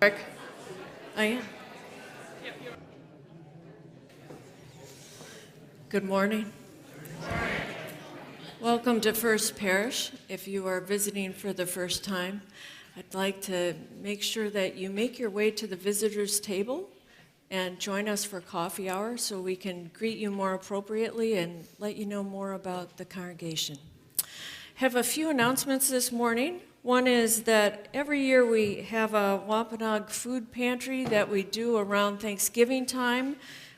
I am. Good morning. Welcome to First Parish. If you are visiting for the first time, I'd like to make sure that you make your way to the visitors table and join us for coffee hour so we can greet you more appropriately and let you know more about the congregation. Have a few announcements this morning. One is that every year we have a Wampanoag food pantry that we do around Thanksgiving time.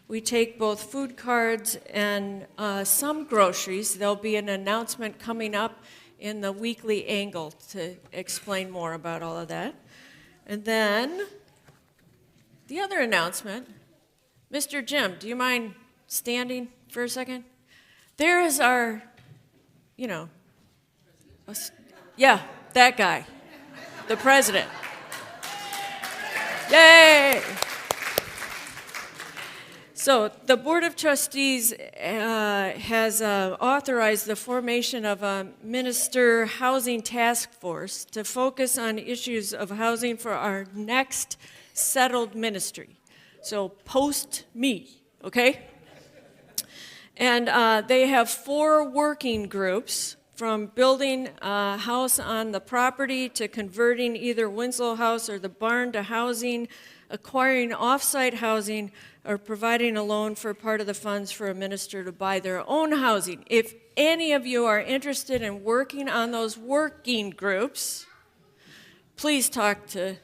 We take both food cards and some groceries. There'll be an announcement coming up in the weekly angle to explain more about all of that. And then the other announcement, Mr. Jim, do you mind standing for a second? There is our, that guy, the president. Yay! So the Board of Trustees has authorized the formation of a minister housing task force to focus on issues of housing for our next settled ministry. So post me, okay? And they have 4 working groups, from building a house on the property to converting either Winslow House or the barn to housing, acquiring off-site housing, or providing a loan for part of the funds for a minister to buy their own housing. If any of you are interested in working on those working groups, please talk to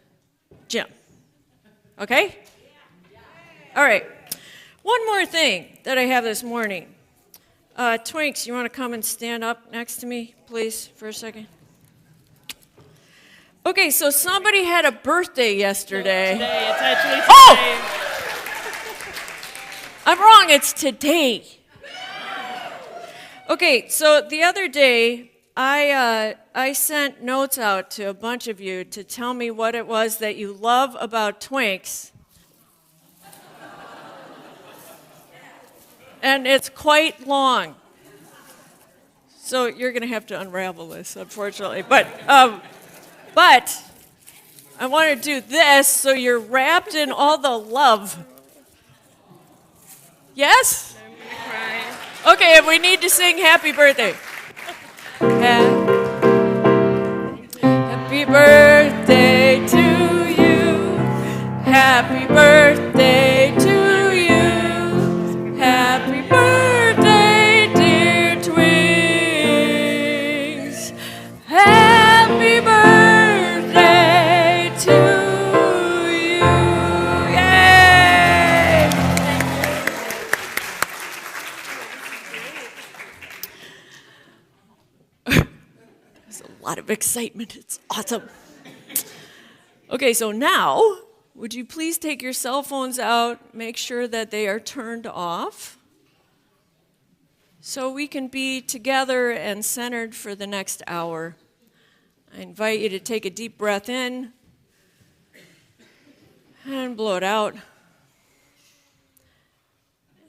Jim. Okay? All right. One more thing that I have this morning. Twinks, you want to come and stand up next to me, please, for a second? Okay, so somebody had a birthday yesterday. Today, it's actually today. Oh! I'm wrong, it's today. Okay, so the other day, I sent notes out to a bunch of you to tell me what it was that you love about Twinks. And it's quite long. So you're going to have to unravel this, unfortunately. But I want to do this so you're wrapped in all the love. Yes? I'm gonna cry. Okay, and we need to sing happy birthday. Happy birthday to you. Happy birthday to you. Happy birthday, dear Twinks. Happy birthday to you. Yay! There's a lot of excitement. It's awesome. Okay, so now, would you please take your cell phones out, make sure that they are turned off, so we can be together and centered for the next hour. I invite you to take a deep breath in and blow it out,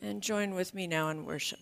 and join with me now in worship.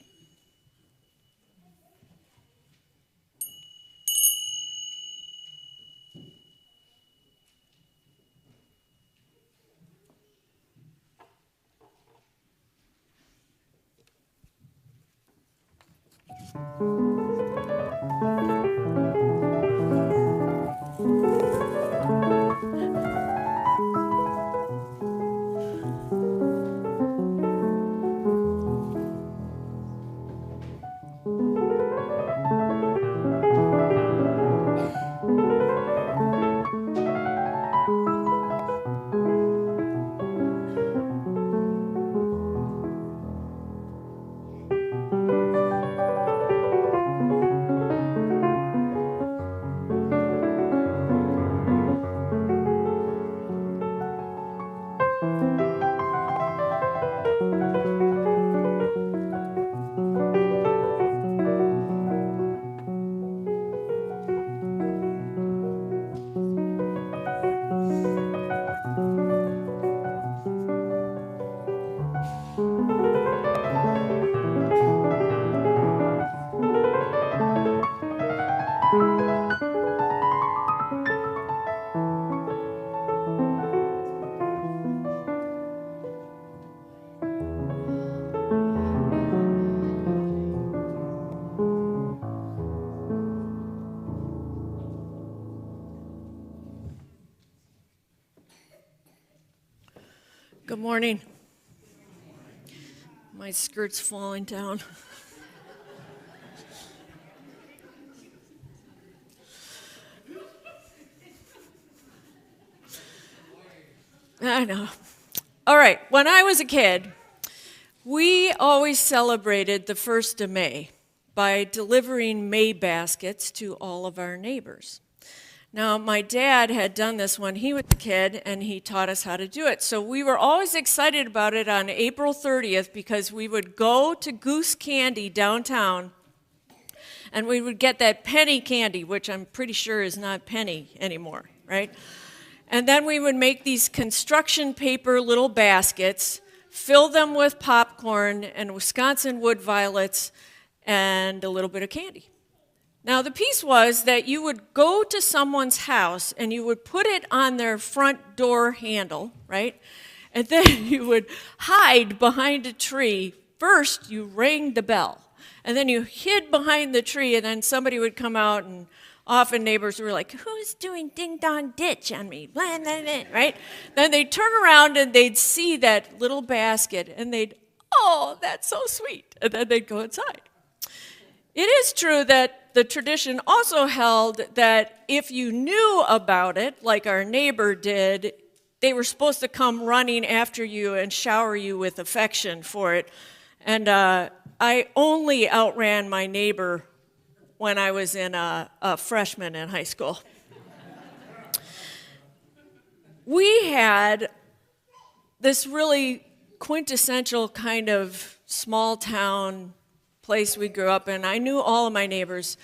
Good morning. My skirt's falling down. I know. All right, when I was a kid, we always celebrated the 1st of May by delivering May baskets to all of our neighbors. Now, my dad had done this when he was a kid, and he taught us how to do it. So we were always excited about it on April 30th because we would go to Goose Candy downtown, and we would get that penny candy, which I'm pretty sure is not penny anymore, right? And then we would make these construction paper little baskets, fill them with popcorn and Wisconsin wood violets and a little bit of candy. Now, the piece was that you would go to someone's house and you would put it on their front door handle, right? And then you would hide behind a tree. First, you rang the bell, and then you hid behind the tree, and then somebody would come out, and often neighbors were like, "Who's doing ding-dong ditch on me?" Blah, blah, blah, right? Then they'd turn around and they'd see that little basket, and they'd, "Oh, that's so sweet," and then they'd go inside. It is true that the tradition also held that if you knew about it, like our neighbor did, they were supposed to come running after you and shower you with affection for it. And I only outran my neighbor when I was a freshman in high school. We had this really quintessential kind of small town place we grew up in. I knew all of my neighbors.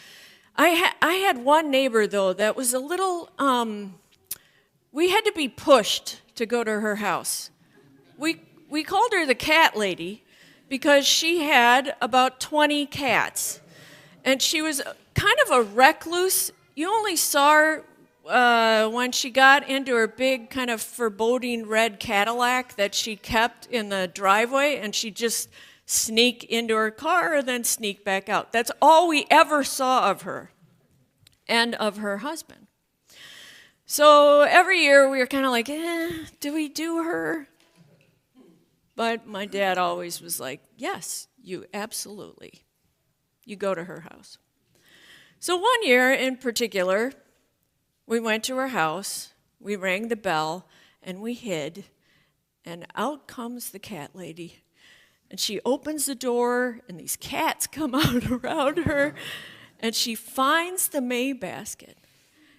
I had one neighbor, though, that was a little, we had to be pushed to go to her house. We called her the cat lady because she had about 20 cats. And she was kind of a recluse. You only saw her when she got into her big kind of foreboding red Cadillac that she kept in the driveway, and she'd just sneak into her car and then sneak back out. That's all we ever saw of her and of her husband. So every year we were kind of like, do we do her? But my dad always was like, yes, you absolutely. You go to her house. So one year in particular, we went to her house, we rang the bell, and we hid, and out comes the cat lady. And she opens the door, and these cats come out around her, and she finds the May basket.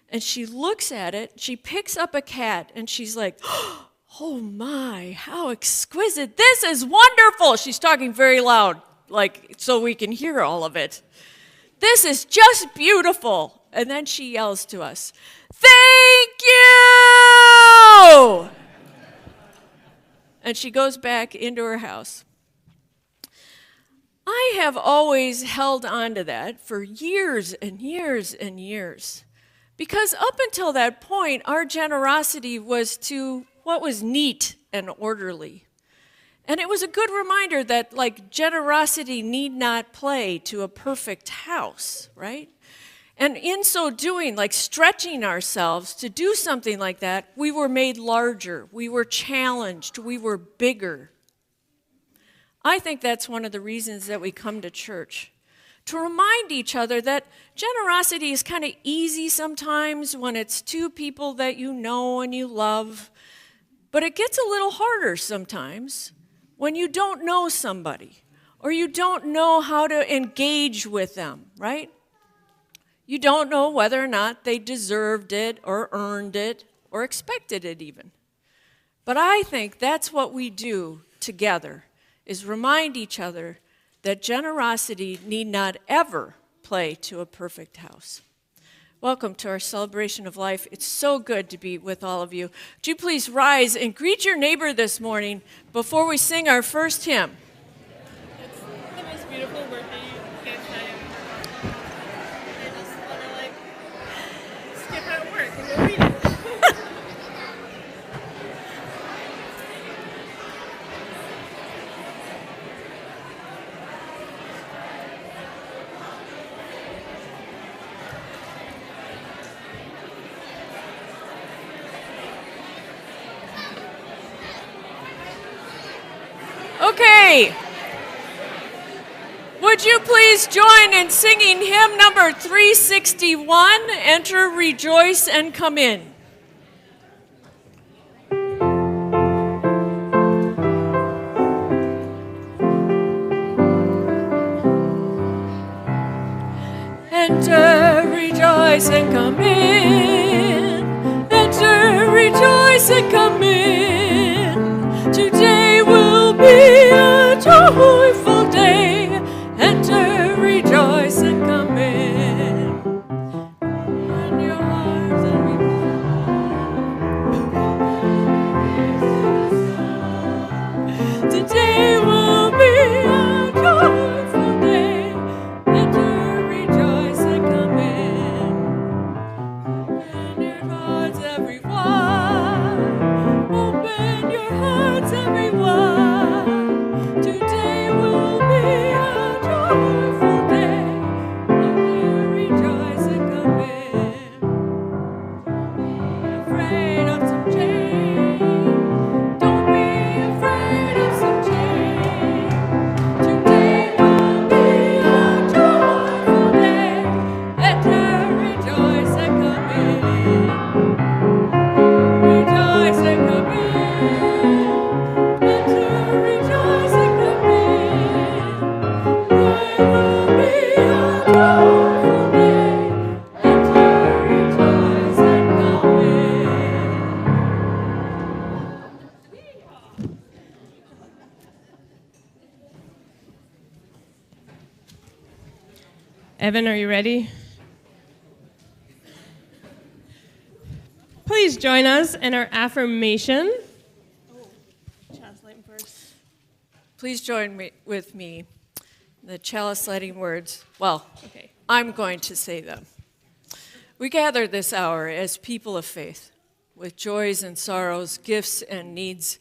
And she looks at it, she picks up a cat, and she's like, "Oh my, how exquisite. This is wonderful." She's talking very loud, like so we can hear all of it. "This is just beautiful." And then she yells to us, "Thank you!" And she goes back into her house. I have always held on to that for years and years and years. Because up until that point, our generosity was to what was neat and orderly. And it was a good reminder that, like, generosity need not play to a perfect house, right? And in so doing, like stretching ourselves to do something like that, we were made larger, we were challenged, we were bigger. I think that's one of the reasons that we come to church, to remind each other that generosity is kind of easy sometimes when it's two people that you know and you love, but it gets a little harder sometimes when you don't know somebody or you don't know how to engage with them, right? You don't know whether or not they deserved it or earned it or expected it even. But I think that's what we do together, is remind each other that generosity need not ever play to a perfect house. Welcome to our celebration of life. It's so good to be with all of you. Would you please rise and greet your neighbor this morning before we sing our first hymn? It's the most beautiful birthday you can have. I just want to skip at work and go read it. Okay. Would you please join in singing hymn number 361, Enter, Rejoice, and Come In. Enter, rejoice, and come in. Enter, rejoice, and come in. Today will be a joyful day. Enter, rejoice, and come in. Open your hearts and rejoice. Today will be a joyful day. Enter, rejoice, and come in. Open your hearts, everyone. Open your hearts, everyone. Today will be a joyful day. Enter, rejoice, and come in. Don't be afraid of some change. Don't be afraid of some change. Today will be a joyful day. Enter, rejoice, and come in. Rejoice and come in. Enter, rejoice and come in. Today will be a joyful day. Enter, rejoice and come in. Evan, are you ready? Please join us in our affirmation. Please join with me in the chalice lighting words. Well, Okay. I'm going to say them. We gather this hour as people of faith, with joys and sorrows, gifts and needs.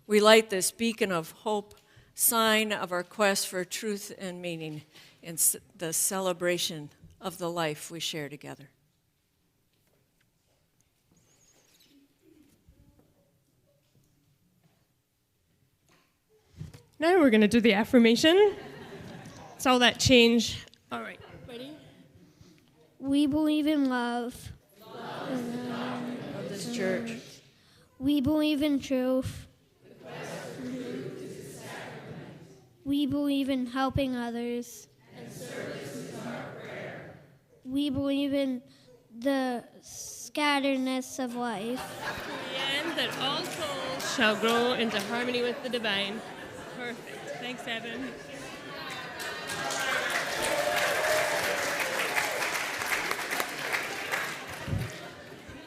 We light this beacon of hope, sign of our quest for truth and meaning in the celebration of the life we share together. Now we're going to do the affirmation. It's all that change. All right. Ready? We believe in love. Of this church, We believe in truth. We believe in helping others. We believe in the scatteredness of life. And that all souls shall grow into harmony with the divine. Perfect. Thanks, Evan.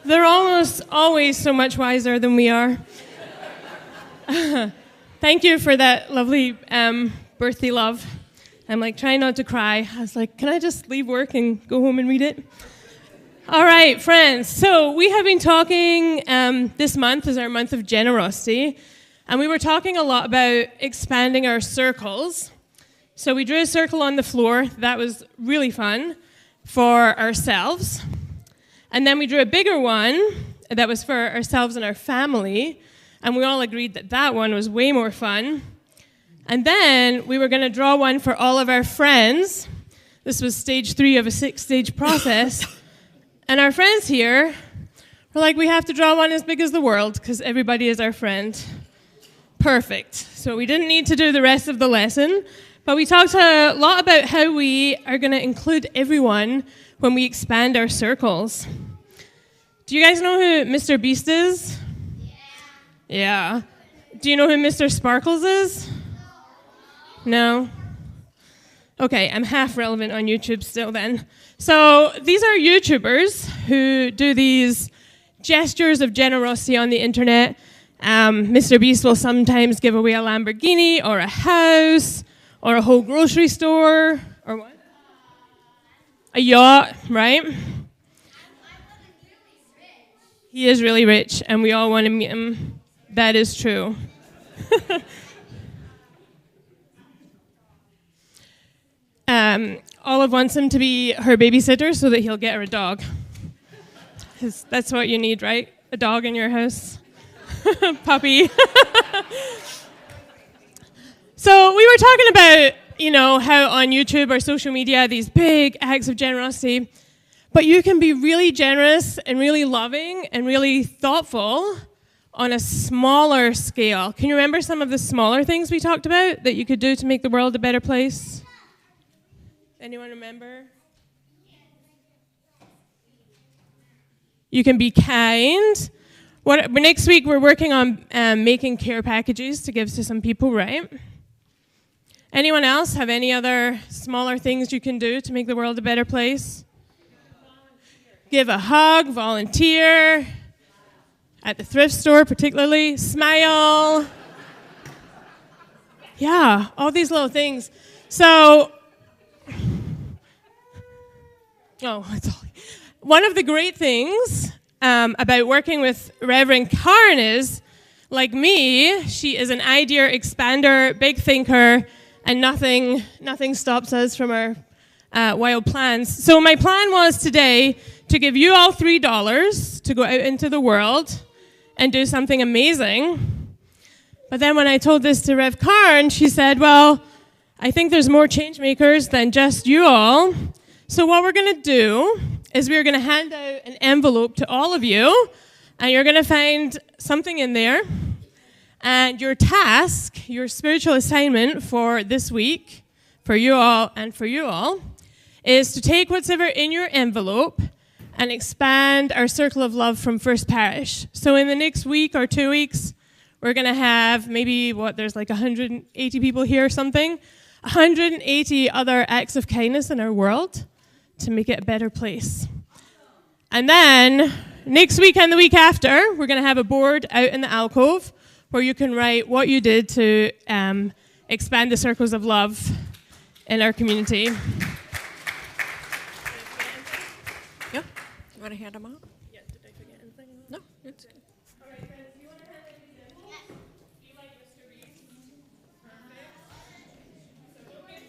They're almost always so much wiser than we are. Thank you for that lovely birthday love. I'm like trying not to cry. I was like, can I just leave work and go home and read it? All right, friends. So we have been talking, this month is our month of generosity, and we were talking a lot about expanding our circles. So we drew a circle on the floor. That was really fun for ourselves. And then we drew a bigger one that was for ourselves and our family, and we all agreed that that one was way more fun. And then we were going to draw one for all of our friends. This was stage 3 of a 6-stage process. And our friends here were like, we have to draw one as big as the world because everybody is our friend. Perfect. So we didn't need to do the rest of the lesson, but we talked a lot about how we are going to include everyone when we expand our circles. Do you guys know who Mr. Beast is? Yeah. Do you know who Mr. Sparkles is? No? Okay, I'm half relevant on YouTube still then. So these are YouTubers who do these gestures of generosity on the internet. Mr. Beast will sometimes give away a Lamborghini or a house or a whole grocery store or what? A yacht, right? He is really rich and we all want to meet him. That is true. Olive wants him to be her babysitter so that he'll get her a dog. 'Cause that's what you need, right? A dog in your house. Puppy. So we were talking about, how on YouTube or social media, these big acts of generosity, but you can be really generous and really loving and really thoughtful on a smaller scale. Can you remember some of the smaller things we talked about that you could do to make the world a better place? Anyone remember? You can be kind. Next week we're working on making care packages to give to some people, right? Anyone else have any other smaller things you can do to make the world a better place? Give a hug, volunteer, at the thrift store particularly, smile. Yeah, all these little things. So, one of the great things about working with Reverend Karen is, like me, she is an idea expander, big thinker, and nothing stops us from our wild plans. So my plan was today to give you all $3 to go out into the world and do something amazing. But then when I told this to Rev Karen, she said, well, I think there's more change makers than just you all. So what we're going to do is we're going to hand out an envelope to all of you, and you're going to find something in there. And your task, your spiritual assignment for this week, for you all and for you all, is to take whatever in your envelope and expand our circle of love from First Parish. So in the next week or 2 weeks, we're going to have maybe, there's like 180 people here or something, 180 other acts of kindness in our world to make it a better place. And then next week and the week after, we're going to have a board out in the alcove where you can write what you did to expand the circles of love in our community. Yeah. You want to hand them out? Yeah, did I forget anything? No, it's good. All right, friends, do you want to hand these in? Yes. Do you like Mr. Reese? Perfect. So go get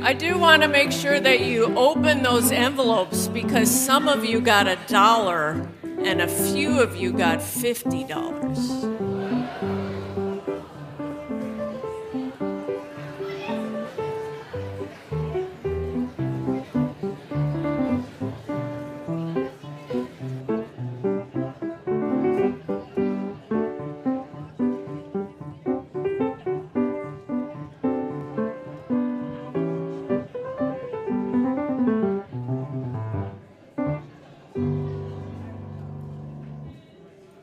I do want to make sure that you open those envelopes because some of you got $1 and a few of you got $50.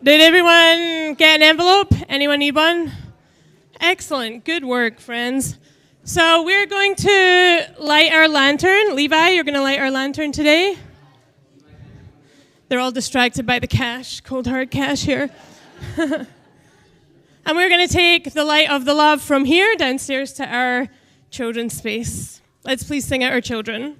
Did everyone get an envelope? Anyone need one? Excellent. Good work, friends. So we're going to light our lantern. Levi, you're going to light our lantern today. They're all distracted by the cash, cold hard cash here. And we're going to take the light of the love from here downstairs to our children's space. Let's please sing out our children.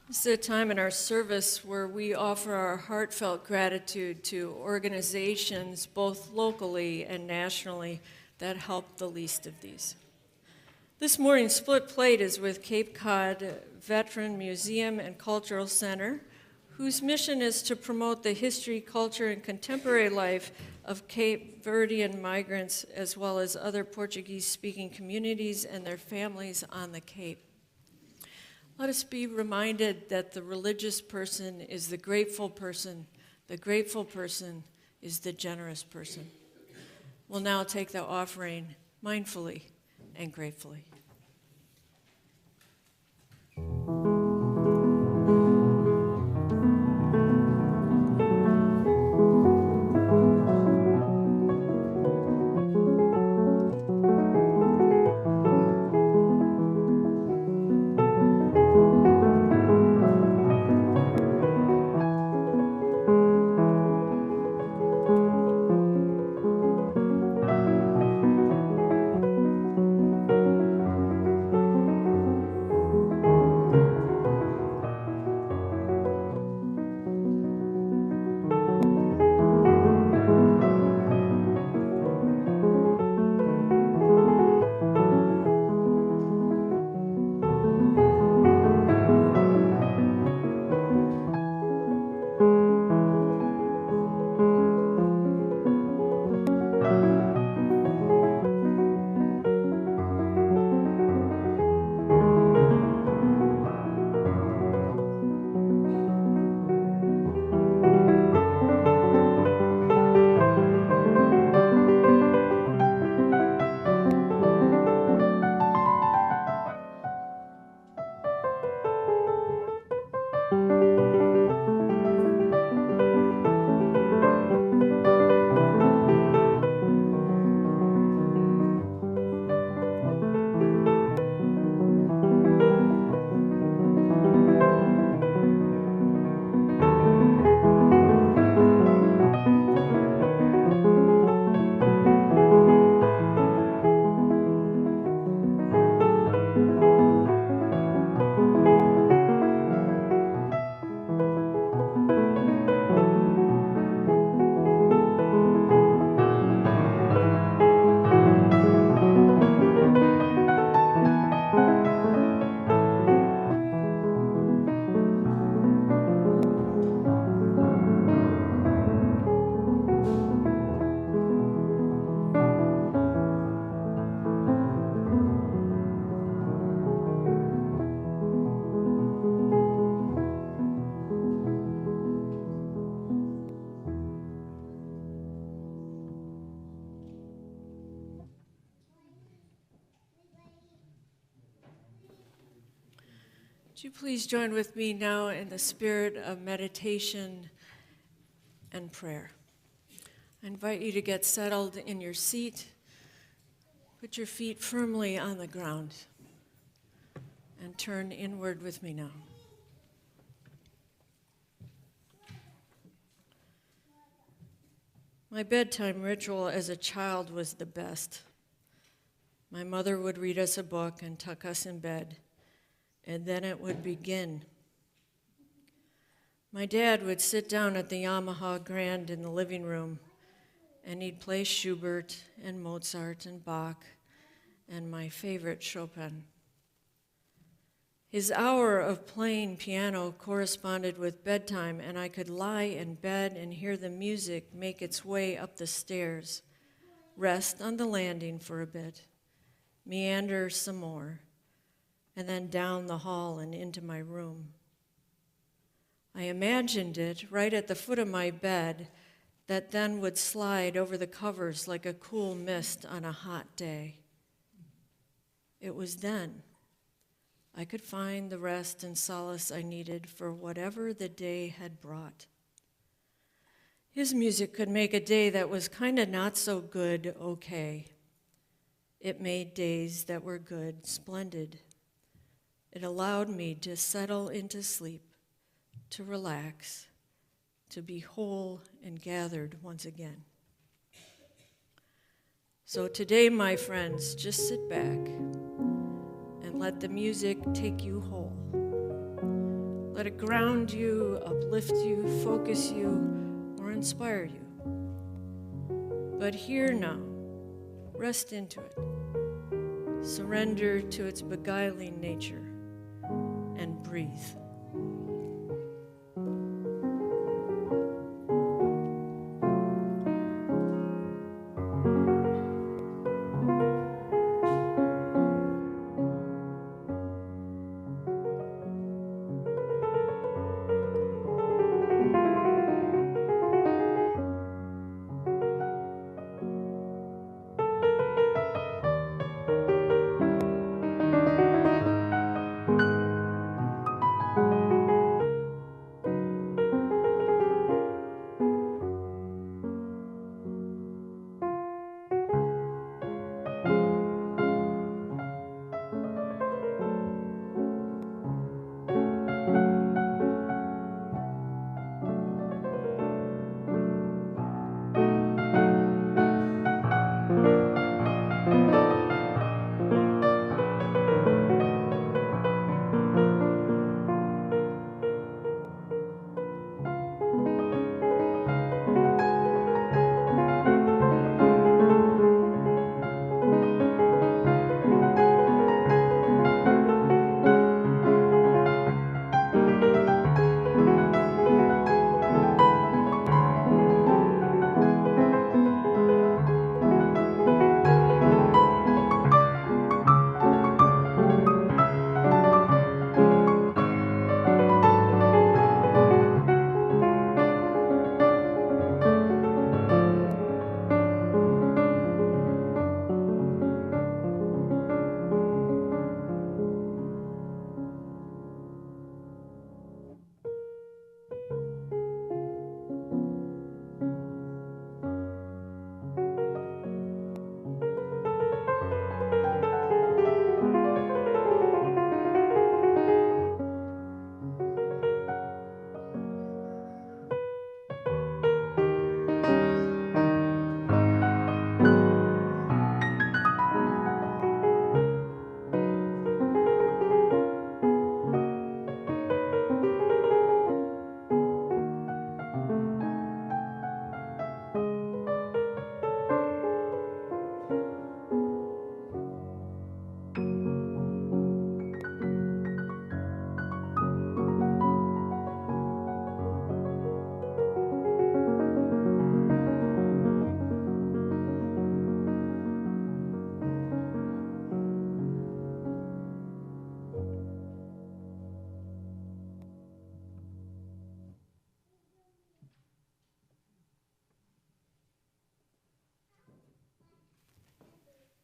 This is a time in our service where we offer our heartfelt gratitude to organizations, both locally and nationally, that help the least of these. This morning's split plate is with Cape Cod Veteran Museum and Cultural Center, whose mission is to promote the history, culture, and contemporary life of Cape Verdean migrants, as well as other Portuguese-speaking communities and their families on the Cape. Let us be reminded that the religious person is the grateful person is the generous person. We'll now take the offering mindfully and gratefully. Would you please join with me now in the spirit of meditation and prayer? I invite you to get settled in your seat. Put your feet firmly on the ground and turn inward with me now. My bedtime ritual as a child was the best. My mother would read us a book and tuck us in bed, and then it would begin. My dad would sit down at the Yamaha Grand in the living room, and he'd play Schubert and Mozart and Bach and my favorite Chopin. His hour of playing piano corresponded with bedtime, and I could lie in bed and hear the music make its way up the stairs, rest on the landing for a bit, meander some more, and then down the hall and into my room. I imagined it right at the foot of my bed that then would slide over the covers like a cool mist on a hot day. It was then I could find the rest and solace I needed for whatever the day had brought. His music could make a day that was kind of not so good okay. It made days that were good splendid. It allowed me to settle into sleep, to relax, to be whole and gathered once again. So today, my friends, just sit back and let the music take you whole. Let it ground you, uplift you, focus you, or inspire you. But here now, rest into it. Surrender to its beguiling nature and breathe.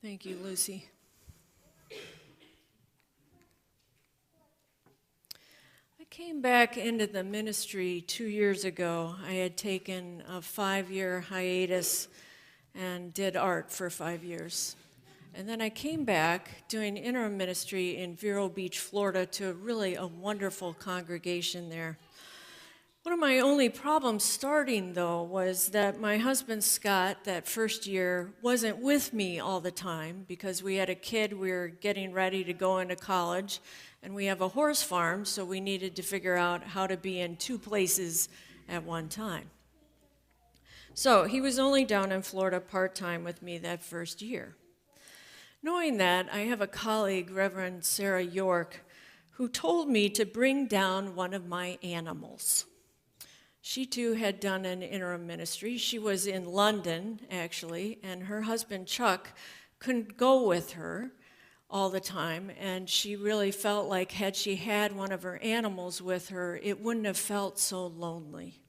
Thank you, Lucy. I came back into the ministry 2 years ago. I had taken a 5-year hiatus and did art for 5 years. And then I came back doing interim ministry in Vero Beach, Florida, to really a wonderful congregation there. One of my only problems starting, though, was that my husband, Scott, that first year, wasn't with me all the time because we had a kid, we were getting ready to go into college, and we have a horse farm, so we needed to figure out how to be in 2 places at one time. So he was only down in Florida part-time with me that first year. Knowing that, I have a colleague, Reverend Sarah York, who told me to bring down one of my animals. She too had done an interim ministry. She was in London, actually, and her husband, Chuck, couldn't go with her all the time, and she really felt like had she had one of her animals with her, it wouldn't have felt so lonely.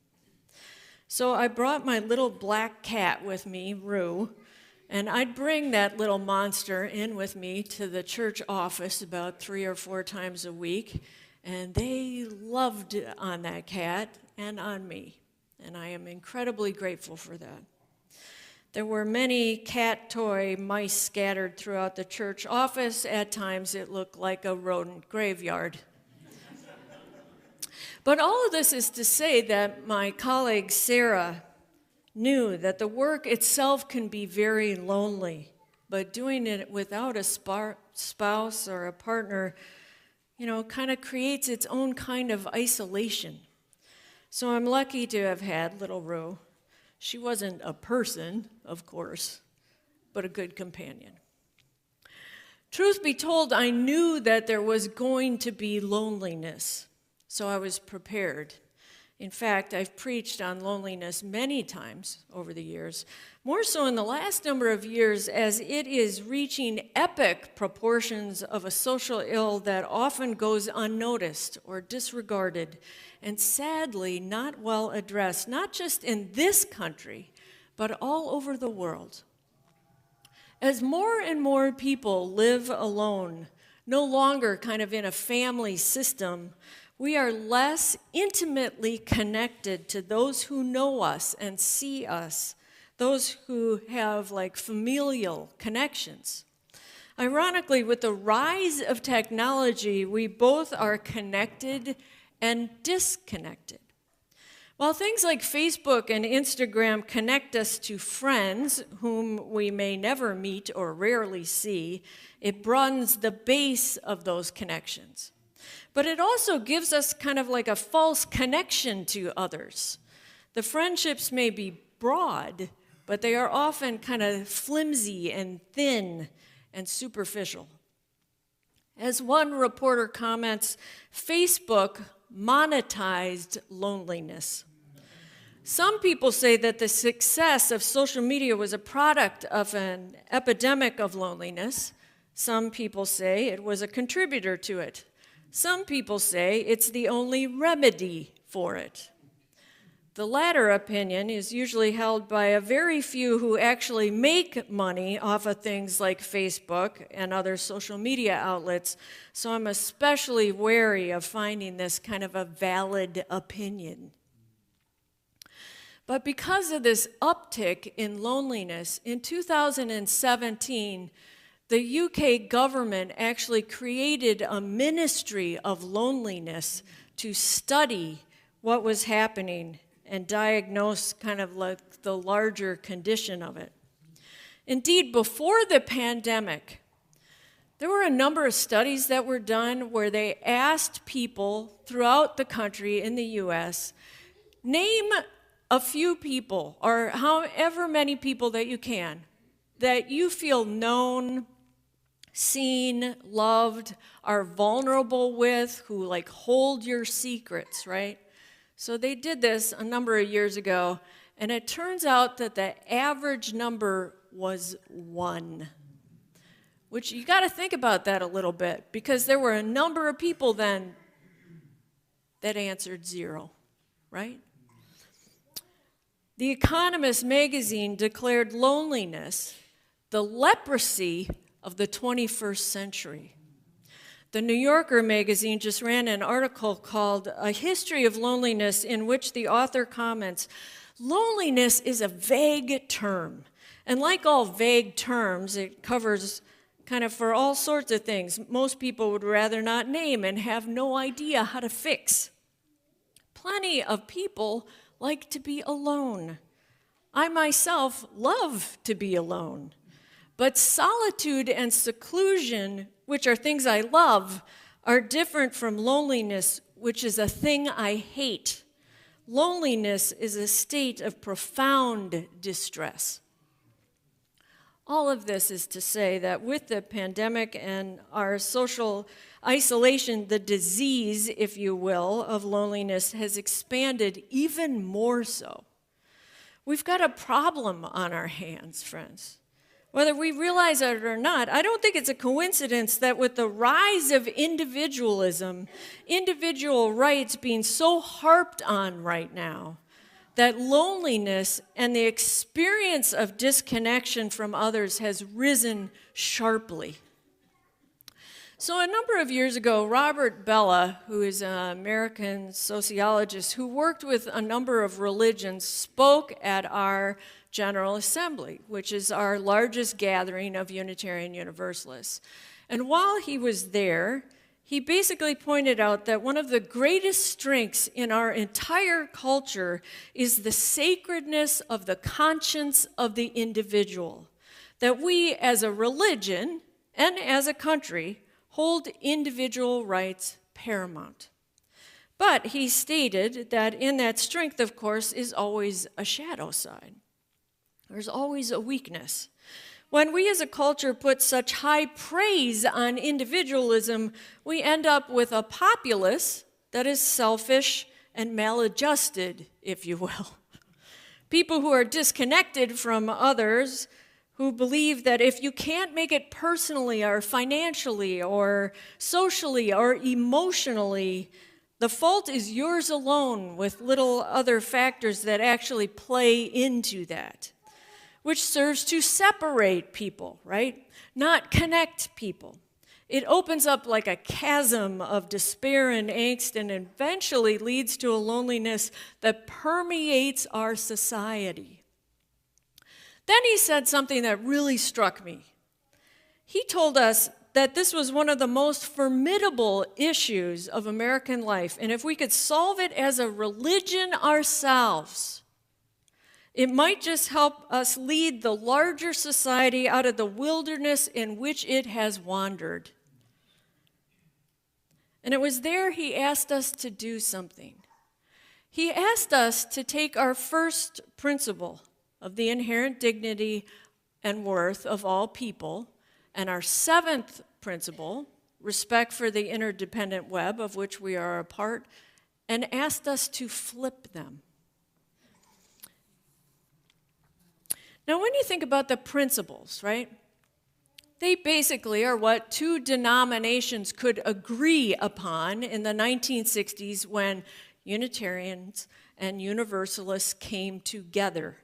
So I brought my little black cat with me, Rue, and I'd bring that little monster in with me to the church office about 3 or 4 times a week, and they loved on that cat and on me, and I am incredibly grateful for that. There were many cat toy mice scattered throughout the church office. At times it looked like a rodent graveyard. But all of this is to say that my colleague Sarah knew that the work itself can be very lonely, but doing it without a spouse or a partner, kind of creates its own kind of isolation. So I'm lucky to have had little Rue. She wasn't a person, of course, but a good companion. Truth be told, I knew that there was going to be loneliness, so I was prepared. In fact, I've preached on loneliness many times over the years, more so in the last number of years as it is reaching epic proportions of a social ill that often goes unnoticed or disregarded and sadly not well addressed, not just in this country, but all over the world. As more and more people live alone, no longer kind of in a family system, we are less intimately connected to those who know us and see us, those who have like familial connections. Ironically, with the rise of technology, we both are connected and disconnected. While things like Facebook and Instagram connect us to friends whom we may never meet or rarely see, it broadens the base of those connections. But it also gives us kind of like a false connection to others. The friendships may be broad, but they are often kind of flimsy and thin and superficial. As one reporter comments, Facebook monetized loneliness. Some people say that the success of social media was a product of an epidemic of loneliness. Some people say it was a contributor to it. Some people say it's the only remedy for it. The latter opinion is usually held by a very few who actually make money off of things like Facebook and other social media outlets, so I'm especially wary of finding this kind of a valid opinion. But because of this uptick in loneliness, in 2017, the UK government actually created a ministry of loneliness to study what was happening and diagnose kind of like the larger condition of it. Indeed, before the pandemic, there were a number of studies that were done where they asked people throughout the country in the US, name a few people, or however many people that you can, that you feel known, seen, loved, are vulnerable with, who like hold your secrets, right? So they did this a number of years ago, and it turns out that the average number was 1. Which you got to think about that a little bit, because there were a number of people then that answered 0, right? The Economist magazine declared loneliness the leprosy of the 21st century. The New Yorker magazine just ran an article called A History of Loneliness, in which the author comments, loneliness is a vague term. And like all vague terms, it covers kind of for all sorts of things most people would rather not name and have no idea how to fix. Plenty of people like to be alone. I myself love to be alone. But solitude and seclusion, which are things I love, are different from loneliness, which is a thing I hate. Loneliness is a state of profound distress. All of this is to say that with the pandemic and our social isolation, the disease, if you will, of loneliness has expanded even more so. We've got a problem on our hands, friends. Whether we realize it or not, I don't think it's a coincidence that with the rise of individualism, individual rights being so harped on right now, that loneliness and the experience of disconnection from others has risen sharply. So a number of years ago, Robert Bellah, who is an American sociologist who worked with a number of religions, spoke at our General Assembly, which is our largest gathering of Unitarian Universalists. And while he was there, he basically pointed out that one of the greatest strengths in our entire culture is the sacredness of the conscience of the individual. That we as a religion and as a country hold individual rights paramount. But he stated that in that strength, of course, is always a shadow side. There's always a weakness. When we as a culture put such high praise on individualism, we end up with a populace that is selfish and maladjusted, if you will. People who are disconnected from others, who believe that if you can't make it personally or financially or socially or emotionally, the fault is yours alone, with little other factors that actually play into that, which serves to separate people, right? Not connect people. It opens up like a chasm of despair and angst and eventually leads to a loneliness that permeates our society. Then he said something that really struck me. He told us that this was one of the most formidable issues of American life, and if we could solve it as a religion ourselves, it might just help us lead the larger society out of the wilderness in which it has wandered. And it was there he asked us to do something. He asked us to take our first principle of the inherent dignity and worth of all people, and our seventh principle, respect for the interdependent web of which we are a part, and asked us to flip them. Now, when you think about the principles, right, they basically are what two denominations could agree upon in the 1960s when Unitarians and Universalists came together.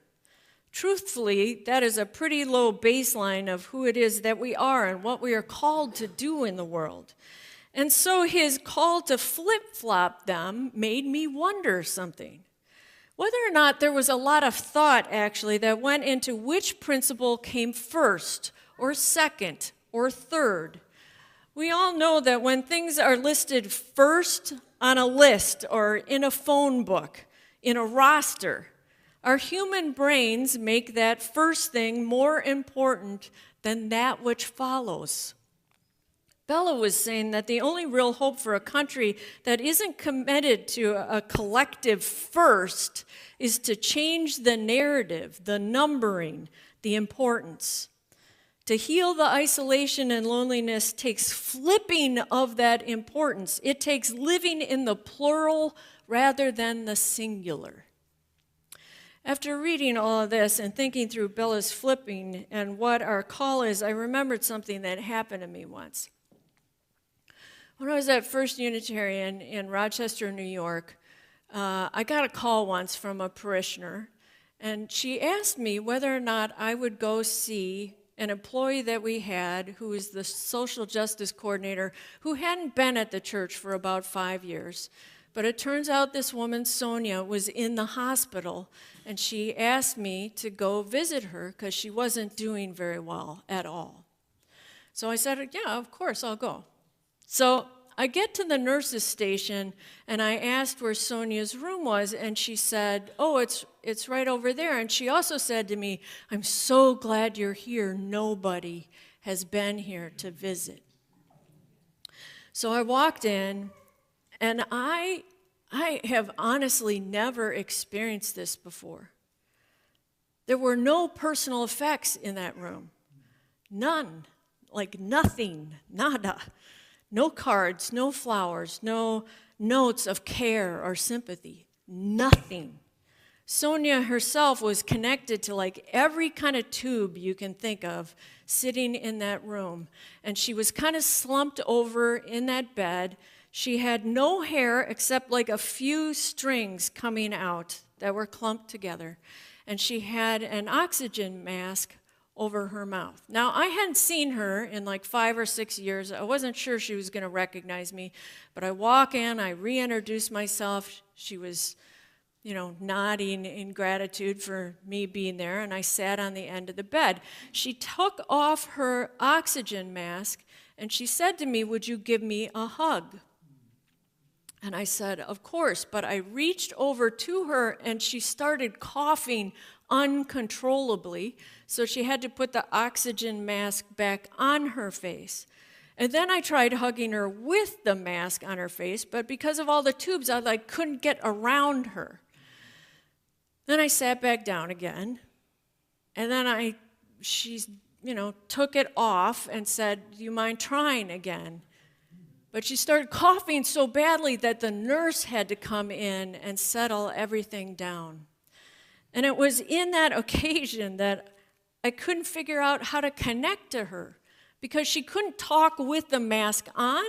Truthfully, that is a pretty low baseline of who it is that we are and what we are called to do in the world. And so his call to flip-flop them made me wonder something. Whether or not there was a lot of thought, actually, that went into which principle came first, or second, or third. We all know that when things are listed first on a list, or in a phone book, in a roster, our human brains make that first thing more important than that which follows. Bellah was saying that the only real hope for a country that isn't committed to a collective first is to change the narrative, the numbering, the importance. To heal the isolation and loneliness takes flipping of that importance. It takes living in the plural rather than the singular. After reading all of this and thinking through Bellah's flipping and what our call is, I remembered something that happened to me once. When I was at First Unitarian in Rochester, New York, I got a call once from a parishioner, and she asked me whether or not I would go see an employee that we had who was the social justice coordinator who hadn't been at the church for about 5 years. But it turns out this woman, Sonia, was in the hospital, and she asked me to go visit her because she wasn't doing very well at all. So I said, yeah, of course, I'll go. So I get to the nurse's station, and I asked where Sonia's room was, and she said, oh, it's right over there. And she also said to me, I'm so glad you're here. Nobody has been here to visit. So I walked in, and I have honestly never experienced this before. There were no personal effects in that room. None, like nothing, nada. No cards, no flowers, no notes of care or sympathy, nothing. Sonia herself was connected to like every kind of tube you can think of sitting in that room. And she was kind of slumped over in that bed. She had no hair except like a few strings coming out that were clumped together. And she had an oxygen mask over her mouth. Now, I hadn't seen her in like 5 or 6 years. I wasn't sure she was going to recognize me. But I walk in, I reintroduce myself. She was, nodding in gratitude for me being there, and I sat on the end of the bed. She took off her oxygen mask, and she said to me, "Would you give me a hug?" And I said, "Of course," but I reached over to her, and she started coughing uncontrollably, so she had to put the oxygen mask back on her face. And then I tried hugging her with the mask on her face, but because of all the tubes, I couldn't get around her. Then I sat back down again, and then she took it off and said, "Do you mind trying again?" But she started coughing so badly that the nurse had to come in and settle everything down. And it was in that occasion that I couldn't figure out how to connect to her, because she couldn't talk with the mask on,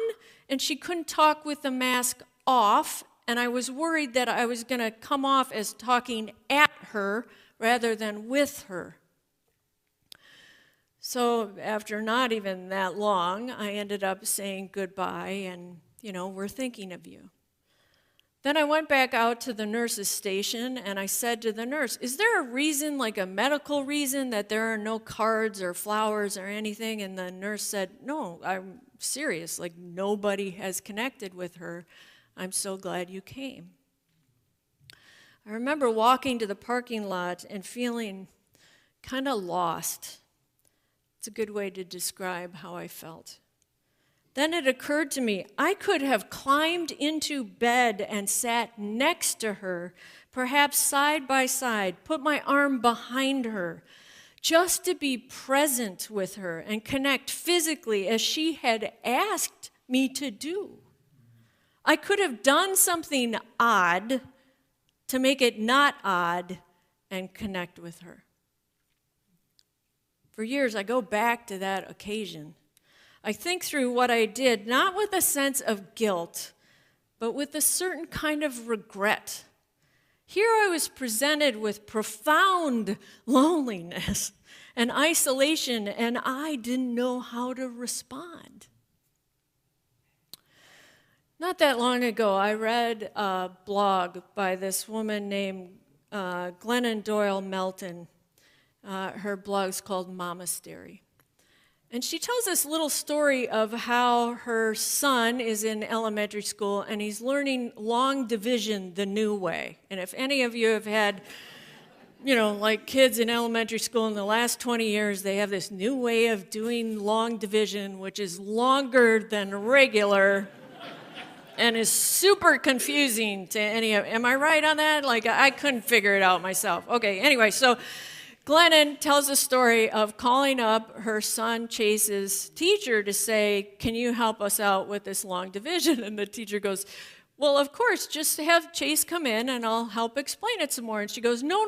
and she couldn't talk with the mask off, and I was worried that I was going to come off as talking at her rather than with her. So after not even that long, I ended up saying goodbye and, "We're thinking of you." Then I went back out to the nurse's station, and I said to the nurse, "Is there a reason, like a medical reason, that there are no cards or flowers or anything?" And the nurse said, "No, I'm serious. Like, nobody has connected with her. I'm so glad you came." I remember walking to the parking lot and feeling kind of lost. It's a good way to describe how I felt. Then it occurred to me, I could have climbed into bed and sat next to her, perhaps side by side, put my arm behind her, just to be present with her and connect physically as she had asked me to do. I could have done something odd to make it not odd and connect with her. For years, I go back to that occasion. I think through what I did, not with a sense of guilt, but with a certain kind of regret. Here I was presented with profound loneliness and isolation, and I didn't know how to respond. Not that long ago, I read a blog by this woman named Glennon Doyle Melton. Her blog's called Momastery. And she tells this little story of how her son is in elementary school and he's learning long division the new way. And if any of you have had, like kids in elementary school in the last 20 years, they have this new way of doing long division, which is longer than regular and is super confusing to any of, am I right on that? Like, I couldn't figure it out myself. Okay, anyway, so Glennon tells a story of calling up her son Chase's teacher to say, "Can you help us out with this long division?" And the teacher goes, "Well, of course, just have Chase come in and I'll help explain it some more." And she goes, No,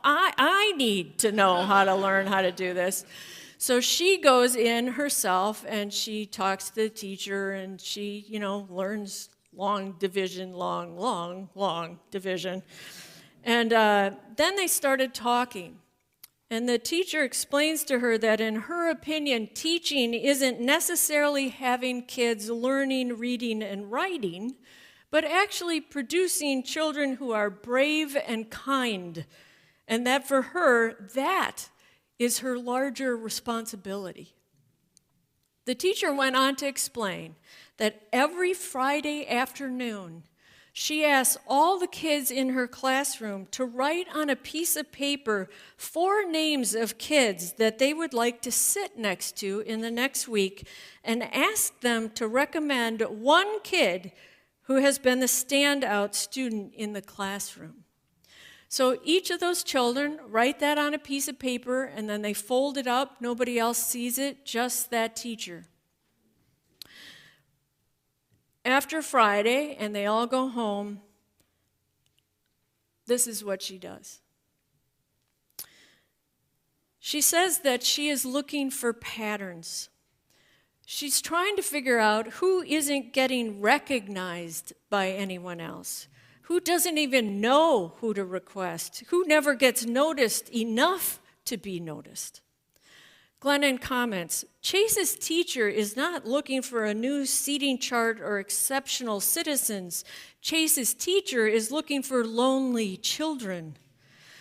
I need to know how to learn how to do this. So she goes in herself and she talks to the teacher and she, learns long division, long division. And then they started talking. And the teacher explains to her that in her opinion, teaching isn't necessarily having kids learning, reading, and writing, but actually producing children who are brave and kind. And that for her, that is her larger responsibility. The teacher went on to explain that every Friday afternoon, she asks all the kids in her classroom to write on a piece of paper 4 names of kids that they would like to sit next to in the next week and ask them to recommend one kid who has been the standout student in the classroom. So each of those children write that on a piece of paper, and then they fold it up. Nobody else sees it, just that teacher. After Friday, and they all go home, this is what she does. She says that she is looking for patterns. She's trying to figure out who isn't getting recognized by anyone else, who doesn't even know who to request, who never gets noticed enough to be noticed. Glennon comments, Chase's teacher is not looking for a new seating chart or exceptional citizens. Chase's teacher is looking for lonely children.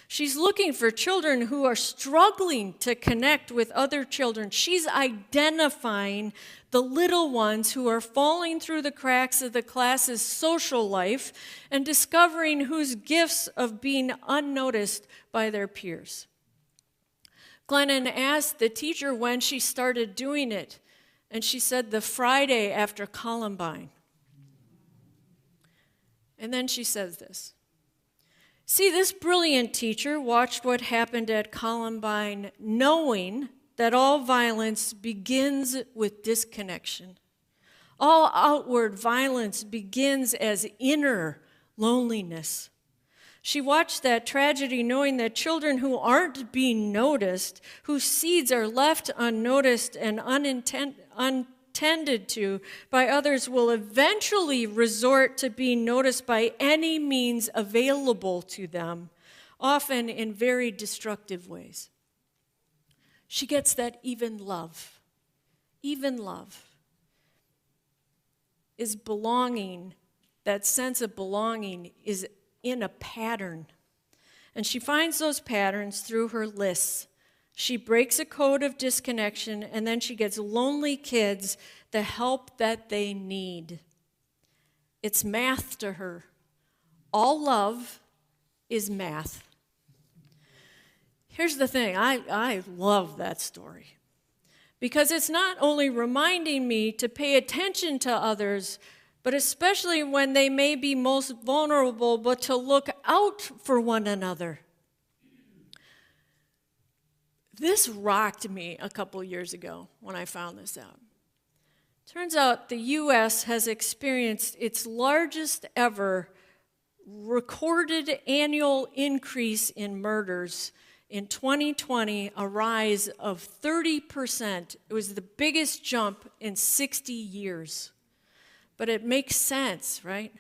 She's looking for children who are struggling to connect with other children. She's identifying the little ones who are falling through the cracks of the class's social life and discovering whose gifts of being unnoticed by their peers. Glennon asked the teacher when she started doing it, and she said the Friday after Columbine. And then she says this. See, this brilliant teacher watched what happened at Columbine, knowing that all violence begins with disconnection. All outward violence begins as inner loneliness. She watched that tragedy knowing that children who aren't being noticed, whose seeds are left unnoticed and untended to by others, will eventually resort to being noticed by any means available to them, often in very destructive ways. She gets that even love is belonging, that sense of belonging is in a pattern. And she finds those patterns through her lists. She breaks a code of disconnection, and then she gets lonely kids the help that they need. It's math to her. All love is math. Here's the thing, I love that story. Because it's not only reminding me to pay attention to others, but especially when they may be most vulnerable, but to look out for one another. This rocked me a couple years ago when I found this out. Turns out the U.S. has experienced its largest ever recorded annual increase in murders. In 2020, a rise of 30%. It was the biggest jump in 60 years. But it makes sense, right?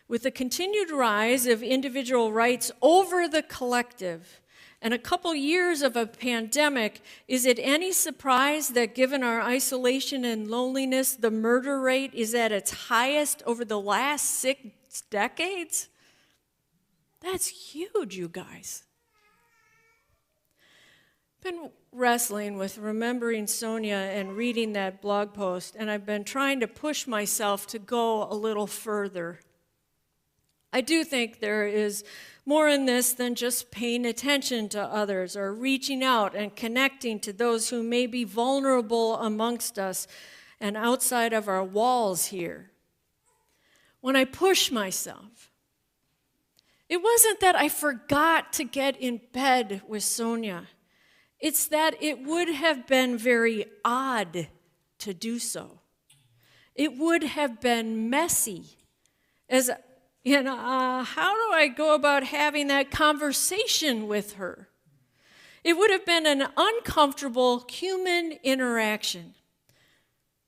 With the continued rise of individual rights over the collective and a couple years of a pandemic, is it any surprise that given our isolation and loneliness, the murder rate is at its highest over the last 6 decades? That's huge, you guys. Been wrestling with remembering Sonia and reading that blog post, and I've been trying to push myself to go a little further. I do think there is more in this than just paying attention to others or reaching out and connecting to those who may be vulnerable amongst us and outside of our walls here. When I push myself, it wasn't that I forgot to get in bed with Sonia. It's that it would have been very odd to do so. It would have been messy. As you know, how do I go about having that conversation with her? It would have been an uncomfortable human interaction.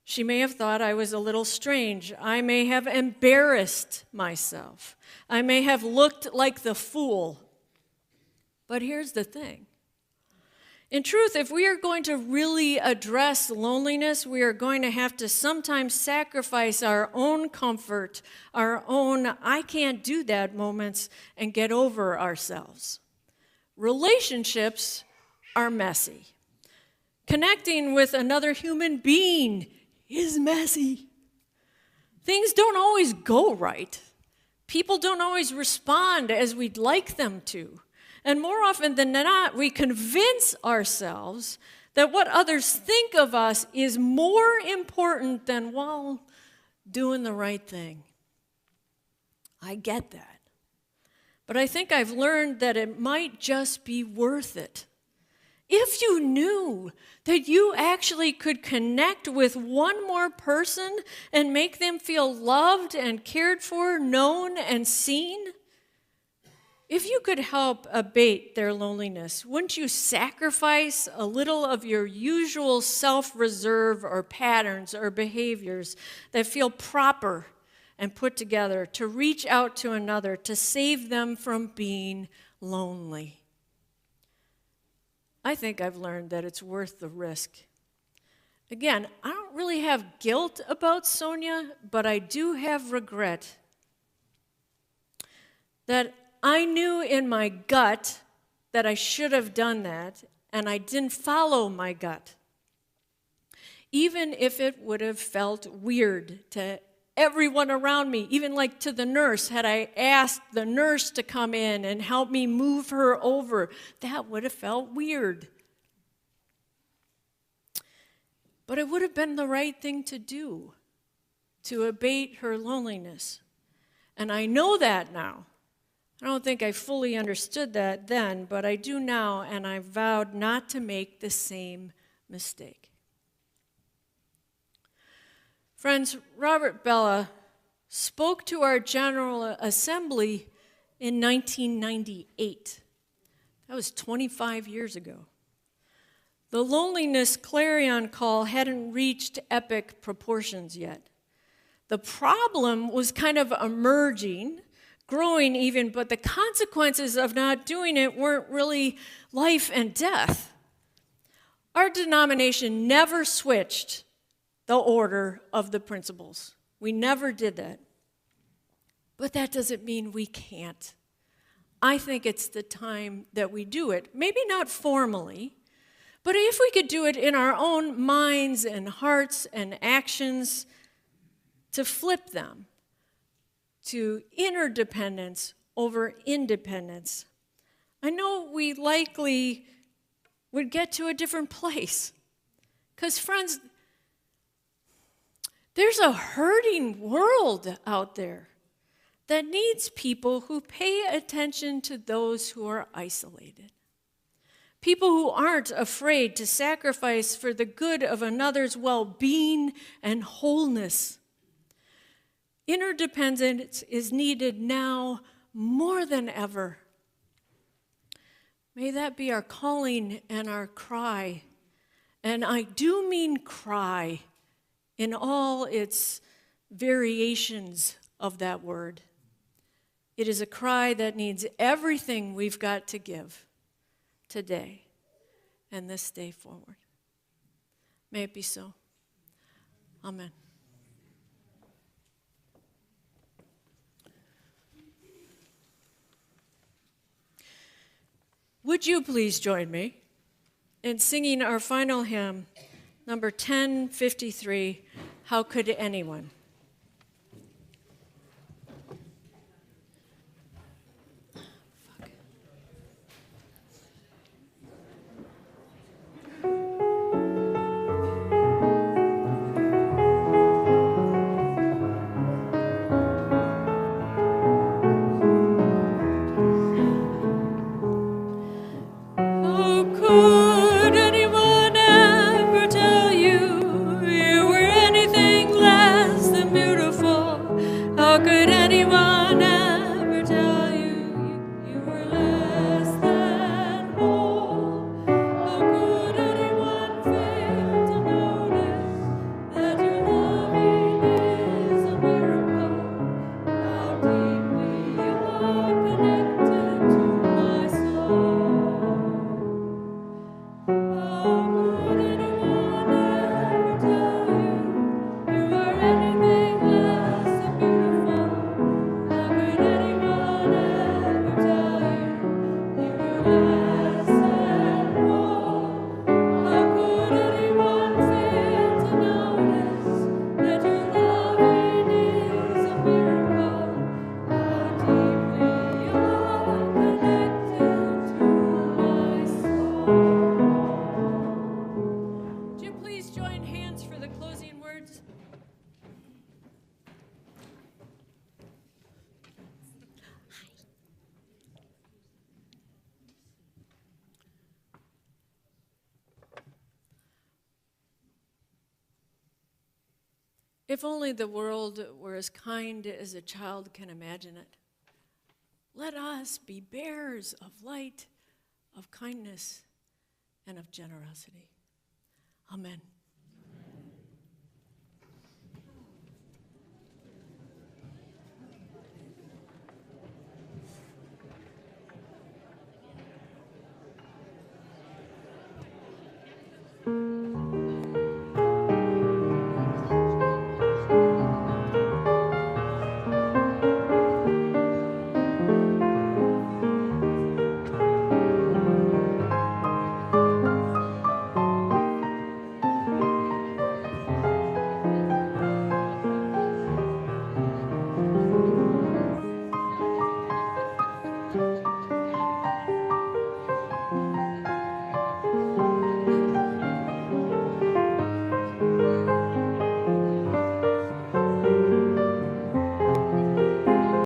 She may have thought I was a little strange. I may have embarrassed myself. I may have looked like the fool. But here's the thing. In truth, if we are going to really address loneliness, we are going to have to sometimes sacrifice our own comfort, our own I can't do that moments, and get over ourselves. Relationships are messy. Connecting with another human being is messy. Things don't always go right. People don't always respond as we'd like them to. And more often than not, we convince ourselves that what others think of us is more important than, well, doing the right thing. I get that. but I think I've learned that it might just be worth it. If you knew that you actually could connect with one more person and make them feel loved and cared for, known and seen, if you could help abate their loneliness, wouldn't you sacrifice a little of your usual self-reserve or patterns or behaviors that feel proper and put together to reach out to another, to save them from being lonely? I think I've learned that it's worth the risk. Again, I don't really have guilt about Sonia, but I do have regret that I knew in my gut that I should have done that, and I didn't follow my gut. Even if it would have felt weird to everyone around me, even like to the nurse, had I asked the nurse to come in and help me move her over, that would have felt weird. But it would have been the right thing to do to abate her loneliness. And I know that now. I don't think I fully understood that then, but I do now, and I vowed not to make the same mistake. Friends, Robert Bella spoke to our General Assembly in 1998. That was 25 years ago. The loneliness clarion call hadn't reached epic proportions yet. The problem was kind of emerging, growing even, but the consequences of not doing it weren't really life and death. Our denomination never switched the order of the principles. We never did that. But that doesn't mean we can't. I think it's the time that we do it. Maybe not formally, but if we could do it in our own minds and hearts and actions, to flip them to interdependence over independence, I know we likely would get to a different place. Because friends, there's a hurting world out there that needs people who pay attention to those who are isolated. People who aren't afraid to sacrifice for the good of another's well-being and wholeness. Interdependence is needed now more than ever. May that be our calling and our cry. And I do mean cry in all its variations of that word. It is a cry that needs everything we've got to give today and this day forward. May it be so. Amen. Would you please join me in singing our final hymn, number 1053, How Could Anyone? If only the world were as kind as a child can imagine it. Let us be bearers of light, of kindness, and of generosity. Amen.